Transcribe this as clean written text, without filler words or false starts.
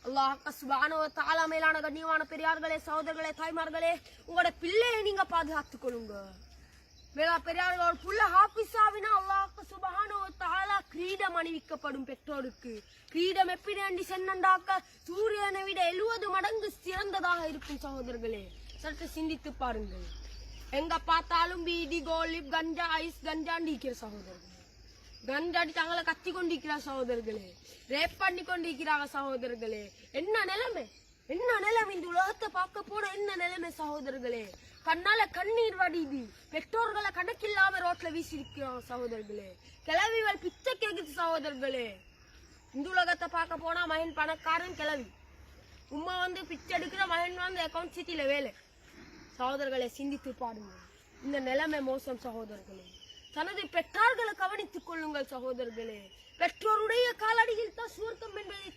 அல்லாஹ் சுப்ஹானஹு வ தஆலா மேலான கண்ணியமான பெரியார்களே, சகோதரர்களே, தாய்மார்களே, உங்களோட பிள்ளையை நீங்க பாதுகாத்துக் கொள்ளுங்க. பெரியார்களோட புள்ள ஹாஃபிஸாவினா அல்லாஹ் சுப்ஹானஹு வ தஆலா கிரீடம் அணிவிக்கப்படும். பெற்றோருக்கு கிரீடம் எப்படி சென்னண்டாக்க சூரியனை விட 70 மடங்கு சிறந்ததாக இருக்கும். சகோதரர்களே, சற்று சிந்தித்து பாருங்கள். எங்க பார்த்தாலும் பீடி, கோலிப், கஞ்சா, ஐஸ், கஞ்சான்னு இருக்கிற சகோதரர்களே. கஞ்சாடி தங்களை கத்தி கொண்டிருக்கிற சகோதரர்களே, ரேப் பண்ணி கொண்டிருக்கிறாங்க சகோதரர்களே. என்ன நிலைமை இந்த உலகத்தை பார்க்க போன என்ன நிலைமை சகோதரர்களே. கண்ணால கண்ணீர் வடிது. பெற்றோர்களை கணக்கில்லாம ரோட்ல வீசிருக்கிறாங்க சகோதரர்களே. கிளவிகள் பிச்சை கேக்குது சகோதரர்களே. இந்த உலகத்தை பார்க்க போனா மகன் பணக்காரன் கிளவி, உமா பிச்சை எடுக்கிற மகன் அக்கௌண்ட் சிட்டில வேலை. சகோதரர்களை சிந்தித்து பாருங்க. இந்த நிலைமை மோசம் சகோதரர்களே. தனது பெற்றார்களை கவனித்துக் கொள்ளுங்கள் சகோதரர்களே. பெற்றோருடைய காலடியில் தான் சுவர்க்கம் என்பதை